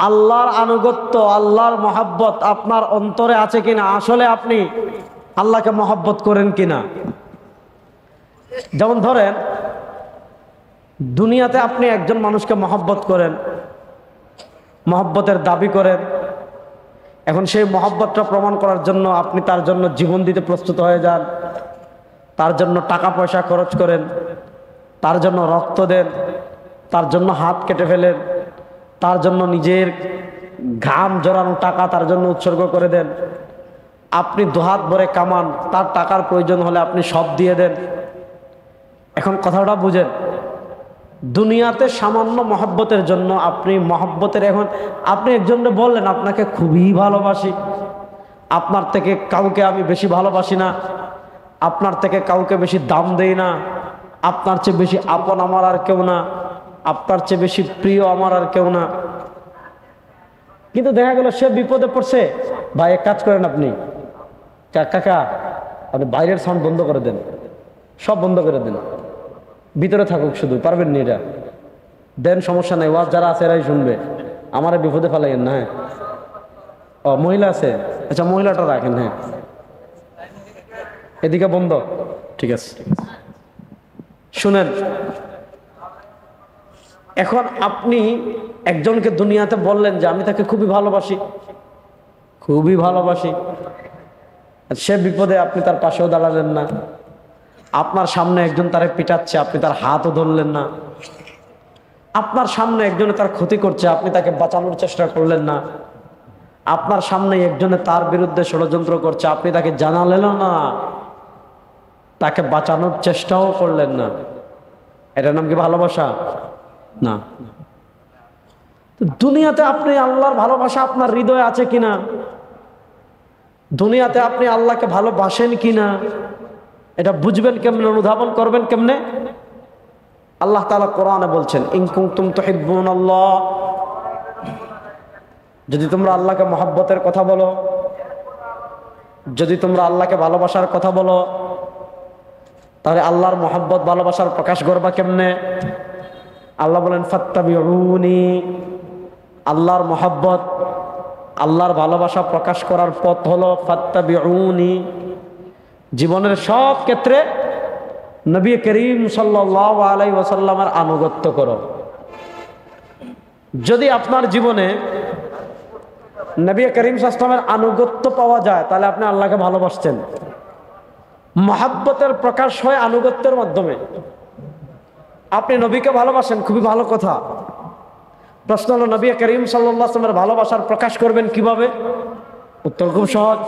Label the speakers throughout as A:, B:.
A: আল্লাহর আনুগত্য, আল্লাহর মহাব্বত আপনার অন্তরে আছে কিনা, আসলে আপনি আল্লাহকে মহাব্বত করেন কিনা। যেমন ধরেন, দুনিয়াতে আপনি একজন মানুষকে মহাব্বত করেন, মহাব্বতের দাবি করেন। এখন সেই মহাব্বতটা প্রমাণ করার জন্য আপনি তার জন্য জীবন দিতে প্রস্তুত হয়ে যান, তার জন্য টাকা পয়সা খরচ করেন, তার জন্য রক্ত দেন, তার জন্য হাত কেটে ফেলেন, তার জন্য নিজের ঘাম জড়ানো টাকা তার জন্য উৎসর্গ করে দেন। আপনি দুহাত ভরে কামান, তার টাকার প্রয়োজন হলে আপনি সব দিয়ে দেন। এখন কথাটা বুঝেন, দুনিয়াতে সামান্য মহব্বতের জন্য আপনি মহব্বতের, এখন আপনি একজনকে বললেন আপনাকে খুবই ভালোবাসি, আপনার থেকে কাউকে আমি বেশি ভালোবাসি না, আপনার থেকে কাউকে বেশি দাম দেই না, আপনার চেয়ে বেশি আপন আমার আর কেউ না, আপনার চেয়ে বেশি প্রিয় আমার আর কেউ না। কিন্তু দেখা গেল সে বিপদে পড়ছে। ভাই এক কাজ করেন, আপনি কাকা আপনি বাইরের সাউন্ড বন্ধ করে দেন, সব বন্ধ করে দেন, ভিতরে থাকুক শুধু, পারবেন নি এটা দেন, সমস্যা নাই, ওয়াজ যারা আছে এরাই শুনবে, আমার বিপদে ফেলাইয়েন না। হ্যাঁ, ও মহিলা আছে, আচ্ছা মহিলাটা রাখেন। হ্যাঁ, এদিকে বন্ধ, ঠিক আছে। শুনেন, এখন আপনি একজনকে দুনিয়াতে বললেন যে আমি তাকে খুবই ভালোবাসি, খুবই ভালোবাসি, সে বিপদে আপনি তার পাশেও দাঁড়ালেন না, আপনার সামনে একজন তারে পিটাচ্ছে, আপনি তার হাতও ধরলেন না, আপনার সামনে একজনে তার ক্ষতি করছে, আপনি তাকে বাঁচানোর চেষ্টা করলেন না, আপনার সামনে একজনে তার বিরুদ্ধে ষড়যন্ত্র করছে, আপনি তাকে জানালেন না, তাকে বাঁচানোর চেষ্টাও করলেন না। এটার নাম কি ভালোবাসা? না। দুনিয়াতে আপনি আল্লাহর ভালোবাসা আপনার হৃদয়ে আছে কিনা, দুনিয়াতে আপনি আল্লাহকে ভালোবাসেন কিনা, এটা বুঝবেন কেমনে, অনুধাবন করবেন কেমনে? আল্লাহ তাআলা কোরআনে বলছেন, ইন কুনতুম তুহিব্বুনাল্লাহ, যদি তোমরা আল্লাহকে মহব্বতের কথা বলো, যদি তোমরা আল্লাহকে ভালোবাসার কথা বলো, তাহলে আল্লাহর মহব্বত ভালোবাসার প্রকাশ করবা কেমনে? আল্লাহ বলেন ফাত্তাবিউনি, আল্লাহর মহব্বত, আল্লাহর ভালোবাসা প্রকাশ করার পথ হলো ফাত্তাবিউনি। জীবনের সব ক্ষেত্রে নবী করিম সাল্লাল্লাহু আলাইহি ওয়াসাল্লামের আনুগত্য করো। যদি আপনার জীবনে নবী করিম সাল্লাল্লাহু আলাইহি ওয়াসাল্লামের আনুগত্য পাওয়া যায়, তাহলে আপনি আল্লাহকে ভালোবাসছেন। মহব্বতের প্রকাশ হয় আনুগত্যের মাধ্যমে। আপনি নবীকে ভালোবাসেন, খুবই ভালো কথা। প্রশ্ন হলো, নবী করিম সাল্লাল্লাহু আলাইহি ওয়াসাল্লামের ভালোবাসার প্রকাশ করবেন কিভাবে? উত্তর খুব সহজ।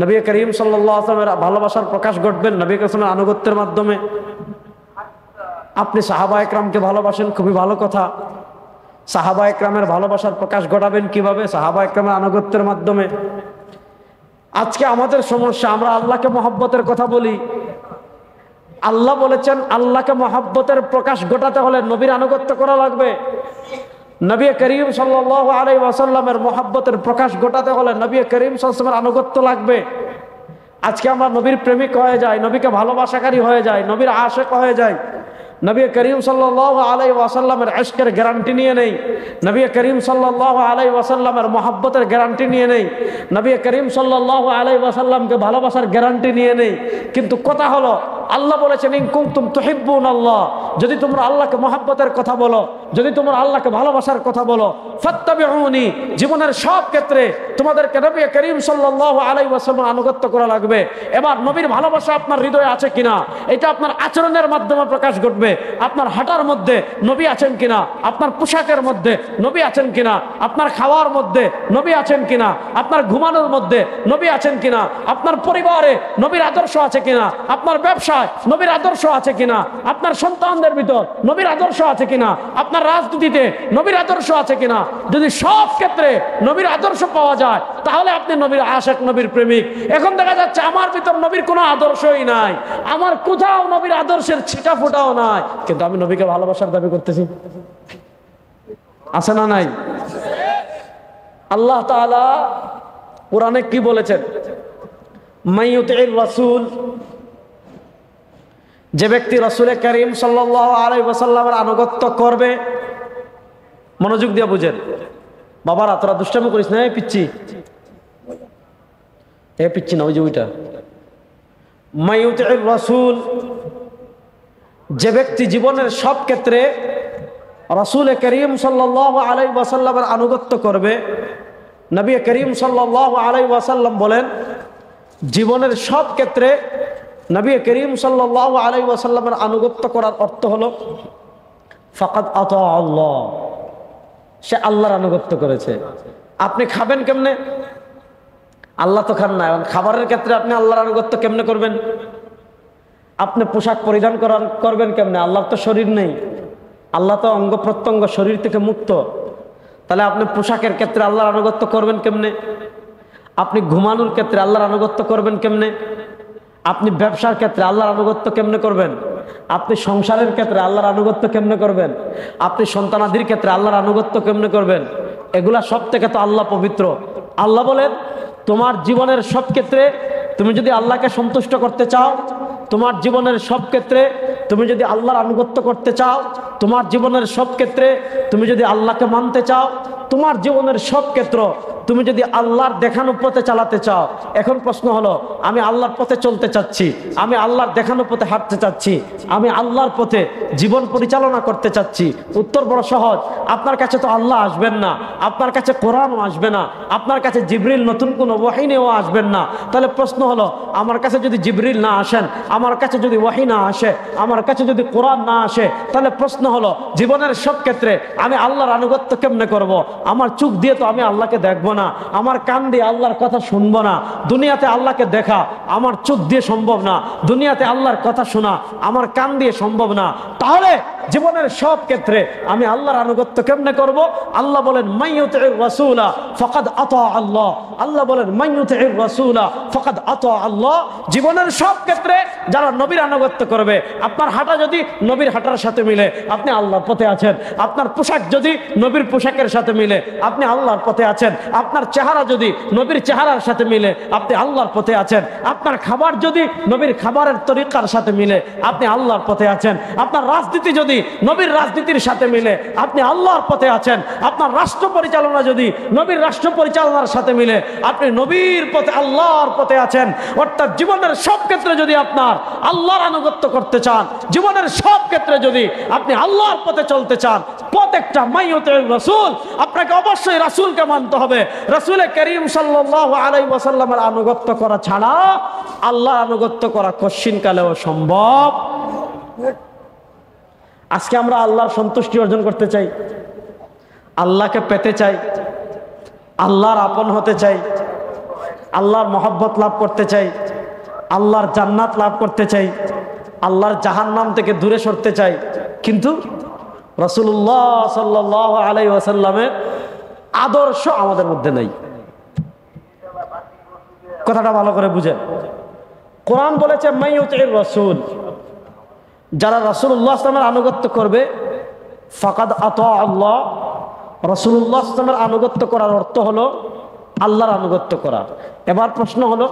A: নবী করিম সাল্লাল্লাহু আলাইহি ওয়াসাল্লামের ভালোবাসার প্রকাশ ঘটবেন নবী করিমের আনুগত্যের মাধ্যমে। আপনি সাহাবা একরামকে ভালোবাসেন, খুবই ভালো কথা। সাহাবা একরামের ভালোবাসার প্রকাশ ঘটাবেন কিভাবে? সাহাবা একরামের আনুগত্যের মাধ্যমে। আজকে আমাদের সমস্যা, আমরা আল্লাহকে মহব্বতের কথা বলি, আল্লাহ বলেছেন আল্লাহকে মহব্বতের প্রকাশ ঘটাতে হলে নবীর আনুগত্য করা লাগবে। নবী করিম সাল্লাল্লাহু আলাইহি ওয়াসাল্লামের মহব্বতের প্রকাশ ঘটাতে হলে নবী করিম সাল্লাল্লাহু আলাইহি ওয়াসাল্লামের আনুগত্য লাগবে। আজকে আমরা নবীর প্রেমিক হয়ে যাই, নবীকে ভালোবাসাকারী হয়ে যাই, নবীর আশিক হয়ে যাই, নবী করিম সাল্লাল্লাহু আলাইহি ওয়াসাল্লামের ইশকের গ্যারান্টি নিয়ে নেই, নবী করিম সাল্লাল্লাহু আলাইহি ওয়াসাল্লামের মহব্বতের গ্যারান্টি নিয়ে নেই, নবী করিম সাল্লাল্লাহু আলাইহি ওয়াসাল্লামকে ভালোবাসার গ্যারান্টি নিয়ে নেই। কিন্তু কথা হলো, আল্লাহ বলেছেন ইন কুনতুম তুহিব্বুনাল্লাহ, যদি তোমরা আল্লাহকে মহব্বতের কথা বলো, যদি তোমরা আল্লাহকে ভালোবাসার কথা বলো, ফাত্তাবিউনি, জীবনের সব ক্ষেত্রে তোমাদেরকে নবী করিম সাল্লাল্লাহু আলাইহি ওয়াসাল্লাম আনুগত্য করা লাগবে। এবার নবীর ভালোবাসা আপনার হৃদয়ে আছে কিনা, এটা আপনার আচরণের মাধ্যমে প্রকাশ ঘটবে। আপনার হাঁটার মধ্যে নবী আছেন কিনা, আপনার পোশাকের মধ্যে নবী আছেন কিনা, আপনার খাওয়ার মধ্যে নবী আছেন কিনা, আপনার ঘুমানোর মধ্যে নবী আছেন কিনা, আপনার পরিবারে নবীর আদর্শ আছে কিনা, আপনার ব্যবসায় নবীর আদর্শ আছে কিনা, আপনার সন্তানদের ভিতর নবীর আদর্শ আছে কিনা, আপনার রাজনীতিতে নবীর আদর্শ আছে কিনা। যদি সব ক্ষেত্রে নবীর আদর্শ পাওয়া যায়, তাহলে আপনি নবীর আশিক, নবীর প্রেমিক। এখন দেখা যাচ্ছে আমার ভিতর নবীর কোনো আদর্শই নাই, আমার কোথাও নবীর আদর্শের ছিটা ফোটাও নাই, কিন্তু আমি নবীকে ভালোবাসার দাবি করতেছি। আছে না নাই? আল্লাহ তাআলা কোরআনে কি বলেছেন? মাইয়ুতির রাসূল, যে ব্যক্তি রাসূল করিম সাল্লাল্লাহু আলাইহি ওয়াসাল্লামের আনুগত্য করবে, মনোযোগ দিয়ে বুঝেন, বাবারা তোরা দুষ্টামি করিস না, এই পিচ্ছি, এ পিচ্ছি না, ওই যে ওইটা। মাইয়ুতির রাসূল, যে ব্যক্তি জীবনের সব ক্ষেত্রে রাসূল করিম সাল্লাল্লাহু আলাইহি ওয়াসাল্লামের আনুগত্য করবে। নবী করিম সাল্লাল্লাহু আলাইহি ওয়াসাল্লাম বলেন, জীবনের সব ক্ষেত্রে নবী করিম সাল্লাল্লাহু আলাইহি ওয়াসাল্লামের আনুগত্য করার অর্থ হলো ফাকাদ আতা আল্লাহ, সে আল্লাহর আনুগত্য করেছে। আপনি খাবেন কেমনে? আল্লাহ তো খান না, খাবারের ক্ষেত্রে আপনি আল্লাহর আনুগত্য কেমনে করবেন? আপনি পোশাক পরিধান করবেন কেমনে? আল্লাহর তো শরীর নেই, আল্লাহ তো অঙ্গ প্রত্যঙ্গ শরীর থেকে মুক্ত, তাহলে আপনি পোশাকের ক্ষেত্রে আল্লাহর আনুগত্য করবেন কেমনে? আপনি ঘুমানোর ক্ষেত্রে আল্লাহর আনুগত্য করবেন কেমনে? আপনি ব্যবসার ক্ষেত্রে আল্লাহর আনুগত্য কেমনে করবেন? আপনি সংসারের ক্ষেত্রে আল্লাহর আনুগত্য কেমনে করবেন? আপনি সন্তানাদির ক্ষেত্রে আল্লাহর আনুগত্য কেমনে করবেন? এগুলা সব থেকে তো আল্লাহ পবিত্র। আল্লাহ বলেন, তোমার জীবনের সব ক্ষেত্রে তুমি যদি আল্লাহকে সন্তুষ্ট করতে চাও, তোমার জীবনের সব ক্ষেত্রে তুমি যদি আল্লাহর আনুগত্য করতে চাও, তোমার জীবনের সব ক্ষেত্রে তুমি যদি আল্লাহকে মানতে চাও, তোমার জীবনের সব ক্ষেত্র তুমি যদি আল্লাহর দেখানো পথে চালাতে চাও। এখন প্রশ্ন হলো, আমি আল্লাহর পথে চলতে চাচ্ছি, আমি আল্লাহর দেখানো পথে হাঁটতে চাচ্ছি, আমি আল্লাহর পথে জীবন পরিচালনা করতে চাচ্ছি। উত্তর বড় সহজ, আপনার কাছে তো আল্লাহ আসবেন না, আপনার কাছে কোরআনও আসবে না, আপনার কাছে জিবরিল নতুন কোনো ওয়াহী নিয়েও আসবেন না। তাহলে প্রশ্ন হলো, আমার কাছে যদি জিবরিল না আসেন, আমার কাছে যদি ওয়াহী না আসে, আমার কাছে যদি কোরআন না আসে, তাহলে প্রশ্ন হলো, জীবনের সব ক্ষেত্রে আমি আল্লাহর আনুগত্য কেমনে করব? আমার চোখ দিয়ে তো আমি আল্লাহকে দেখবো না, আমার কান দিয়ে আল্লাহর কথা শুনবো না। দুনিয়াতে আল্লাহকে দেখা আমার চোখ দিয়ে সম্ভব না, দুনিয়াতে আল্লাহর কথা শোনা আমার কান দিয়ে সম্ভব না। তাহলে জীবনের সব ক্ষেত্রে আমি আল্লাহর আনুগত্য কেমনে করব? আল্লাহ বলেন, মাইয়ুতির রাসূলা ফাকাদ আতা আল্লাহ। আল্লাহ বলেন, মাইয়ুতির রাসূলা ফাকাদ আতা আল্লাহ। জীবনের সব ক্ষেত্রে যারা নবীর আনুগত্য করবে, আপনার হাঁটা যদি নবীর হাঁটার সাথে মিলে, আপনি আল্লাহর পথে আছেন। আপনার পোশাক যদি নবীর পোশাকের সাথে মিলে, আপনি আল্লাহর পথে আছেন। আপনার চেহারা যদি নবীর চেহারার সাথে মিলে, আপনি আল্লাহর পথে আছেন। আপনার খাবার যদি নবীর খাবারের তরিকার সাথে মিলে, আপনি আল্লাহর পথে আছেন। আপনার রাজনীতি যদি নবীর রাজনীতির সাথে মিলে, আপনি আল্লাহর পথে আছেন। আপনার রাষ্ট্র পরিচালনা যদি নবীর রাষ্ট্র পরিচালনার সাথে মিলে, আপনি নবীর পথে আল্লাহর পথে আছেন। অর্থাৎ জীবনের সব ক্ষেত্রে যদি আপনার আল্লাহর আনুগত্য করতে চান, জীবনের সব ক্ষেত্রে যদি আপনি আল্লাহর পথে চলতে চান, পথ একটা, মাইয়ুতির রাসূল। আপনাকে অবশ্যই রাসূলকে মানতে হবে। রাসূল করিম সাল্লাল্লাহু আলাইহি ওয়াসাল্লামের আনুগত্য করা ছাড়া আল্লাহর আনুগত্য করা কশ্চিনকালেও সম্ভব। আজকে আমরা আল্লাহর সন্তুষ্টি অর্জন করতে চাই, আল্লাহকে পেতে চাই, আল্লাহর আপন হতে চাই, আল্লাহর মহব্বত লাভ করতে চাই, আল্লাহর জান্নাত লাভ করতে চাই, আল্লাহর জাহান্নাম থেকে দূরে সরতে চাই। কিন্তু রাসূলুল্লাহ সাল্লাল্লাহু আলাইহি ওয়াসাল্লামের আদর্শ আমাদের মধ্যে নাই। কথাটা ভালো করে বুঝেন। কোরআন বলেছে, মাইয়ুতির রাসূল, যারা রাসূলুল্লাহ সাল্লাল্লাহু আলাইহি ওয়াসাল্লামের আনুগত্য করবে, ফাকাদ আতা আল্লাহ। রাসূলুল্লাহ সাল্লাল্লাহু আলাইহি ওয়াসাল্লামের আনুগত্য করার অর্থ হলো আল্লাহর আনুগত্য করা। এবার প্রশ্ন হলো,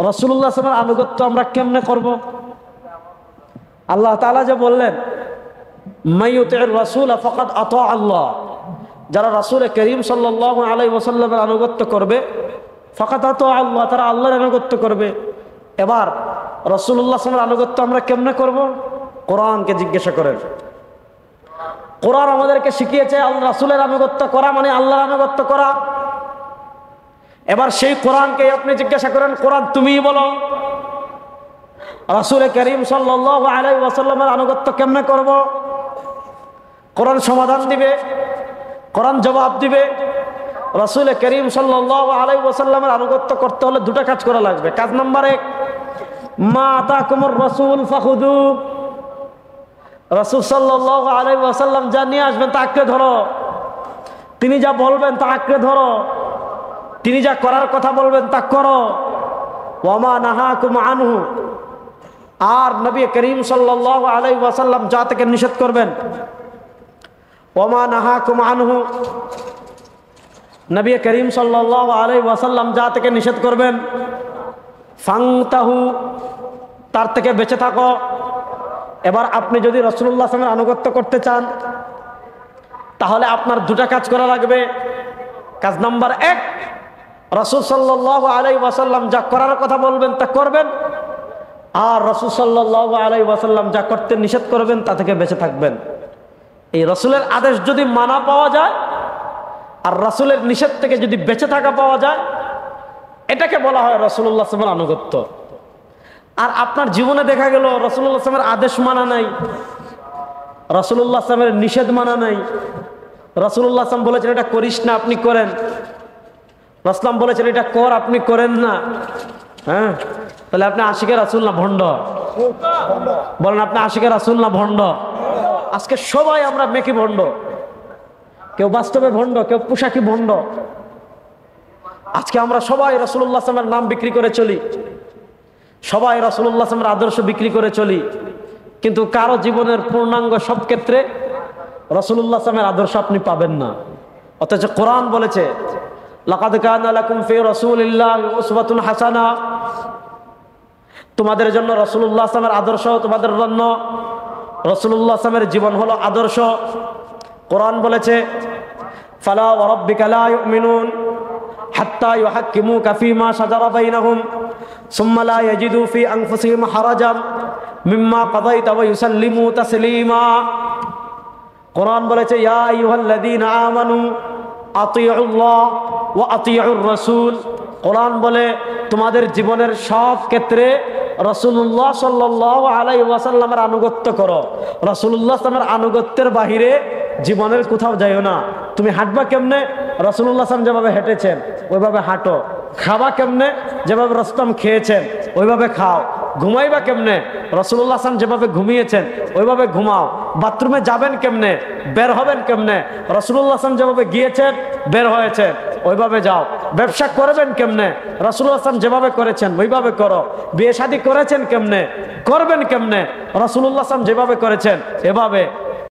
A: রাসূলুল্লাহ সাল্লাল্লাহু আলাইহি ওয়াসাল্লামের আনুগত্য আমরা কেমনে করব? আল্লাহ তাআলা যে বললেন, মাইয়ুতির রাসূল ফাকাদ আতা আল্লাহ, যারা রাসূল করিম সাল্লাল্লাহু আলাইহি ওয়াসাল্লামের আনুগত্য করবে, ফাকাদ আতা আল্লাহ, তারা আল্লাহর আনুগত্য করবে। এবার রাসূলুল্লাহ সাল্লাল্লাহু আলাইহি ওয়াসাল্লামের আনুগত্য আমরা কেমনে করব? কোরআনকে জিজ্ঞাসা করেন। কোরআন আমাদেরকে শিখিয়েছে আল্লাহ রাসূলের আনুগত্য করা মানে আল্লাহর আনুগত্য করা। এবার সেই কোরআনকে আপনি জিজ্ঞাসা করেন, কোরআন তুমিই বলো, রাসূল করিম সাল্লাল্লাহু আলাইহি ওয়াসাল্লামের আনুগত্য কেমনে করব? কোরআন সমাধান দিবে, কোরআন জবাব দিবে। রাসূল করিম সাল্লাল্লাহু আলাইহি ওয়াসাল্লামের আনুগত্য করতে হলে দুটো কাজ করা লাগবে। কাজ নাম্বার 1, মা আতাকুমুর রাসূল ফাখুযু। রাসূল সাল্লাল্লাহু আলাইহি ওয়াসাল্লাম যা নিয়ে আসবেন তা আঁকড়ে ধরো, তিনি যা বলবেন তা আঁকড়ে ধরো, তিনি যা করার কথা বলবেন তা করো। ওয়া মা নাহাকুম আনহু, আর নবী করিম সাল্লাল্লাহু আলাইহি ওয়াসাল্লাম যা থেকে নিষেধ করবেন, ওয়া মা নাহাকুম আনহু, নবী করিম সাল্লাল্লাহু আলাইহি ওয়াসাল্লাম যা থেকে নিষেধ করবেন, ফাংতাহু, তার থেকে বেঁচে থাকো। এবার আপনি যদি রাসূলুল্লাহ সাল্লাল্লাহু আলাইহি ওয়াসাল্লামের আনুগত্য করতে চান, তাহলে আপনার দুটো কাজ করা লাগবে। কাজ নাম্বার 1, রাসূল সাল্লাল্লাহু আলাইহি ওয়াসাল্লাম যা করার কথা বলবেন তা করবেন, আর রাসূল সাল্লাল্লাহু আলাইহি ওয়াসাল্লাম যা করতে নিষেধ করবেন তা থেকে বেঁচে থাকবেন। এই রাসূলের আদেশ যদি মানা পাওয়া যায় আর রাসূলের নিষেধ থেকে যদি বেঁচে থাকা পাওয়া যায়, এটাকে বলা হয় রাসূলুল্লাহ সাল্লাল্লাহু আলাইহি ওয়াসাল্লামের আনুগত্য। আর আপনার জীবনে দেখা গেল রাসূলুল্লাহ সাল্লাল্লাহু আলাইহি ওয়াসাল্লামের আদেশ মানা নাই, রাসূলুল্লাহ সাল্লাল্লাহু আলাইহি ওয়াসাল্লামের নিষেধ মানা নাই। রাসূলুল্লাহ সাল্লাল্লাহু আলাইহি ওয়াসাল্লাম বলেছেন এটা করিস না, আপনি করেন। রাসূল বলেছেন এটা কর, আপনি করেন না। হ্যাঁ, তাহলে আপনি আশিকে রাসূল না ভণ্ড? বলেন, আপনি আশিকে রাসূল না ভণ্ড? আজকে সবাই আমরা মেকি ভণ্ড, কেউ বাস্তবে ভণ্ড, কেউ পোশাকি ভণ্ড। আজকে আমরা সবাই রাসূলুল্লাহ সাল্লাল্লাহু আলাইহি ওয়াসাল্লামের নাম বিক্রি করে চলি, সবাই রাসূলুল্লাহ সাল্লাল্লাহু আলাইহি ওয়াসাল্লামের আদর্শ বিক্রি করে চলি, কিন্তু কারো জীবনের পূর্ণাঙ্গ সব ক্ষেত্রে রাসূলুল্লাহ সাল্লাল্লাহু আলাইহি ওয়াসাল্লামের আদর্শ আপনি পাবেন না। অথচ কোরআন বলেছে লাকাদ কানা লাকুম ফি রাসূলিল্লাহি উসওয়াতুন হাসানা, তোমাদের জন্য রাসূলুল্লাহ সাল্লাল্লাহু আলাইহি ওয়াসাল্লামের আদর্শ, তোমাদের জন্য রাসূলুল্লাহ সাল্লাল্লাহু আলাইহি ওয়াসাল্লামের জীবন হলো আদর্শ। কোরআন বলেছে ফালা ওয়া রাব্বিকা লা ইউমিনুন হাত্তা ইউহাক্কিমুকা ফীমা শাজারা বাইনাহুম সুম্মা লা ইয়াজিদু ফি আনফুসিহিম হারাজাম মিম্মা কাদাইতা ওয়া ইউসাল্লিমু তাসলিমা। কোরআন বলেছে ইয়া আইয়ুহাল্লাযীনা আমানু আতিউল্লাহ ওয়া আতিউর রাসূল। কোরআন বলে তোমাদের জীবনের সব ক্ষেত্রে রাসূলুল্লাহ সাল্লাল্লাহু আলাইহি ওয়াসাল্লামের আনুগত্য করো, রাসূলুল্লাহ সাল্লামের আনুগত্যের বাহিরে জীবনের কোথাও যাইও না। তুমি হাঁটবা কেমনে? রাসূলুল্লাহ সাল্লাম যেভাবে হেঁটেছেন ওইভাবে হাঁটো। খাবা কেমনে? যেভাবে রাসূল খেয়েছেন ওইভাবে খাও। ঘুমাইবা কেমনে? রাসূলুল্লাহ সাল্লাম যেভাবে ঘুমিয়েছেন ওইভাবে ঘুমাও। বাথরুমে যাবেন কেমনে? বের হবেন কেমনে? রাসূলুল্লাহ সাল্লাম যেভাবে গিয়েছেন বের হয়েছেন ওইভাবে যাও। ব্যবসা করবেন কেমনে? রাসূলুল্লাহ সাল্লাম যেভাবে করেছেন ওইভাবে করো। বিয়ে শাদী করেছেন কেমনে? করবেন কেমনে? রাসূলুল্লাহ সাল্লাম যেভাবে করেছেন এভাবে।